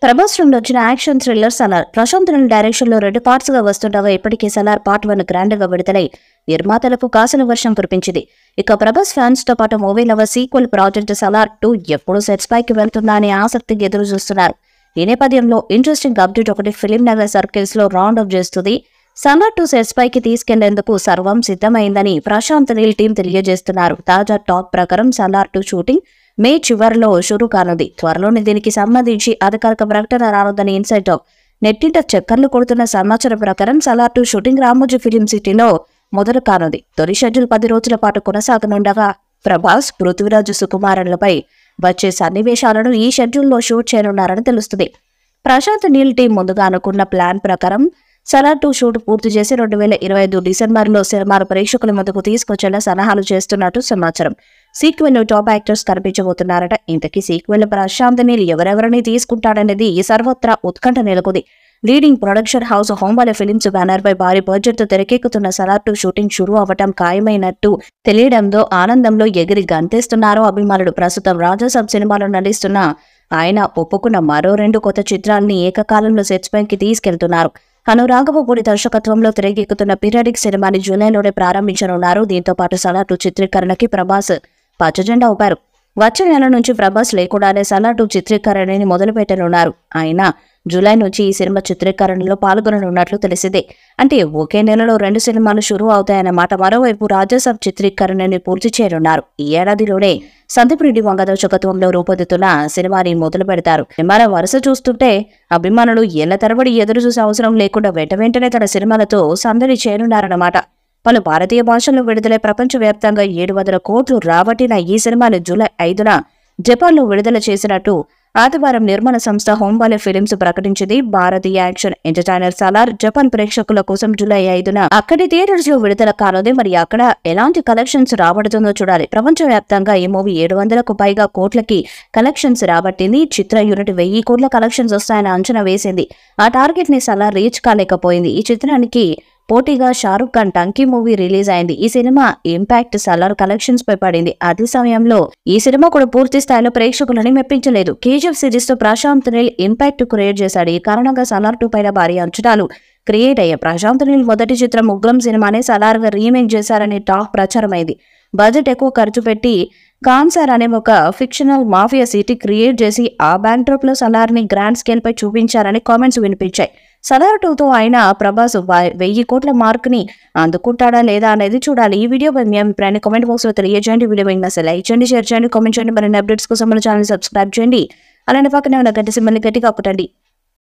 ప్రభాస్ నుండి వచ్చిన action thriller Salaar Prashanth Neel direction లో 2 పార్ట్స్ గా వస్తుండగా ఇప్పటికే సలార్ పార్ట్ 1 గ్రాండ్ గా విడుదలై నిర్మాతలకు కాసిన వర్షం కురిపించింది. ఇక ప్రభాస్ ఫ్యాన్స్ తో పాటు movie lover sequel project Salaar 2 ఎప్పుడు సెట్స్ పైకి వెళ్తుందా అనే ఆసక్తిగా ఎదురు చూస్తున్నారు. ఈ నేపథ్యంలో ఇంట్రెస్టింగ్ అప్డేట్ ఒకటి ఫిలిం నగర్ సర్కిల్స్ లో రౌండ్ అప్ చేస్తుంది. సలార్ 2 సెట్స్ పైకి తీసుకెళ్లేందుకు సర్వం సిద్ధమైందని ప్రశాంత్ నీల్ టీం తెలియజేస్తున్నారు. తాజా టాక్ ప్రకారం సలార్ 2 షూటింగ్ మే చివరిలో షురూ కానుంది. త్వరలోనే దీనికి సంబంధించి అధికారిక ప్రకటన రానుందని ఇన్సైడ్ నెట్టింట చక్కర్లు కొడుతున్న సమాచారం ప్రకారం సలార్ 2 షూటింగ్ రామోజీ ఫిలిం సిటీలో మొదలు కానుంది. తొలి షెడ్యూల్ 10 రోజుల పాటు కొనసాగనుండగా ప్రభాస్, పృథ్వీరాజ్, సుకుమారన్లపై వచ్చే సన్నివేశాలను ఈ షెడ్యూల్లో షూట్ చేయనున్నారని తెలుస్తుంది. ప్రశాంత్ నీల్ టీం ముందుగా అనుకున్న ప్లాన్ ప్రకారం సలార్ 2 షూట్ పూర్తి చేసి 2025 డిసెంబర్లో సినిమాను ప్రేక్షకుల ముందుకు తీసుకొచ్చేలా సలహాలు చేస్తున్నట్టు సమాచారం. సీక్వెల్ టాప్ యాక్టర్స్ కనిపించబోతున్నారట. ఇంతకీ సీక్వెల్ ప్రశాంత్ నీల్ ఎవరెవరిని తీసుకుంటాడనేది సర్వత్రా ఉత్కంఠ నెలకొంది. Leading production house Hombale films banner పై భారీ బడ్జెట్ తో తెరకెక్కుతున్న సలార్ 2 షూటింగ్ షురూ అవ్వటం ఖాయమైనట్టు తెలియడంతో ఆనందంలో ఎగిరి గంతేస్తున్నారు అభిమానులు. ప్రస్తుతం రాజాసాబ్ సినిమాలో నటిస్తున్న ఆయన ఒప్పుకున్న మరో 2 కొత్త చిత్రాల్ని ఏకకాలంలో సెట్స్ పైకి తీసుకెళ్తున్నారు. రాఘవపూడి దర్శకత్వంలో తెరకెక్కుతున్న పీరియాడిక్ సినిమాని జూలైలోనే ప్రారంభించనున్నారు. దీంతో పాటు సలార్ 2 చిత్రీకరణకి ప్రభాస్ పచ్చజెండా ఊపారు. వచ్చే నెల నుంచి ప్రభాస్ లేకుండానే సలార్ 2 చిత్రీకరణని మొదలు పెట్టనున్నారు. ఆయన జూలై నుంచి ఈ సినిమా చిత్రీకరణలో పాల్గొననున్నట్లు తెలిసిందే. అంటే ఒకే నెలలో 2 సినిమాలు షురూ అవుతాయన్నమాట. మరోవైపు రాజాసాబ్ చిత్రీకరణని పూర్తి చేయనున్నారు. ఈ ఏడాదిలోనే సందీప్ రెడ్డి వంగ దర్శకత్వంలో రూపొందుతున్న సినిమాని మొదలు పెడతారు. సినిమాల వరుస చూస్తుంటే అభిమానులు ఏళ్ల తరబడి ఎదురు చూసే అవసరం లేకుండా వెంటనే తన సినిమాలతో సందడి చేయనున్నారన్నమాట. పలు భారతీయ భాషల్లో విడుదలై ప్రపంచవ్యాప్తంగా 700 కోట్లు రాబట్టిన ఈ సినిమాను జూలై 5న జపాన్లో విడుదల చేసినట్టు ఆదివారం నిర్మాణ సంస్థ హోంబాలే ఫిలిమ్స్ ప్రకటించింది. భారతీయ యాక్షన్ ఎంటర్టైనర్ సలార్ జపాన్ ప్రేక్షకుల కోసం జూలై 5న అక్కడి థియేటర్స్ లో విడుదల కానుంది. మరి అక్కడ ఎలాంటి కలెక్షన్స్ రాబడుతుందో చూడాలి. ప్రపంచవ్యాప్తంగా ఈ మూవీ 700కు పైగా కోట్లకి కలెక్షన్స్ రాబట్టింది. చిత్ర యూనిట్ 1000 కోట్ల కలెక్షన్స్ వస్తాయని అంచనా వేసింది. ఆ టార్గెట్ ని సలార్ రీచ్ కాలేకపోయింది. ఈ చిత్రానికి పోటీగా షారుఖ్ ఖాన్ టంకీ మూవీ రిలీజ్ అయింది. ఈ సినిమా ఇంపాక్ట్ సలార్ కలెక్షన్స్ పై పడింది. అదే సమయంలో ఈ సినిమా కూడా పూర్తి స్థాయిలో ప్రేక్షకులని మెప్పించలేదు. కేజీఎఫ్ సిరీస్ తో ప్రశాంత్ నీల్ ఇంపాక్ట్ క్రియేట్ చేశాడు. ఈ కారణంగా సలార్ 2 పైన భారీ అంచనాలు క్రియేట్ అయ్యాయి. ప్రశాంత్ నీల్ మొదటి చిత్రం ఉగ్రం సినిమానే సలార్ గా రీమేక్ చేశారనే టాక్ ప్రచారమైంది. బడ్జెట్ ఎక్కువ ఖర్చు పెట్టి కాన్సర్ అనే ఒక ఫిక్షనల్ మాఫియా సిటీ క్రియేట్ చేసి ఆ బ్యాక్డ్రాప్ లో సలార్ ని గ్రాండ్ స్కేల్ పై చూపించారని కామెంట్స్ వినిపించాయి. సలార్ 2తో ఆయన ప్రభాస్ 1000 కోట్ల మార్క్ ని అందుకుంటాడా లేదా అనేది చూడాలి. ఈ వీడియోపై మీ అభిప్రాయాన్ని కామెంట్ బాక్స్ లో తెలియజేయండి. వీడియో మీకు లైక్ చేయండి, షేర్ చేయండి, కామెంట్ చేయండి. మరిన్ని అప్డేట్స్ కోసం మన ఛానల్ సబ్స్క్రైబ్ చేయండి. అలానే పక్కనే ఉన్న గంట సింబల్ ని గట్టిగా కొట్టండి.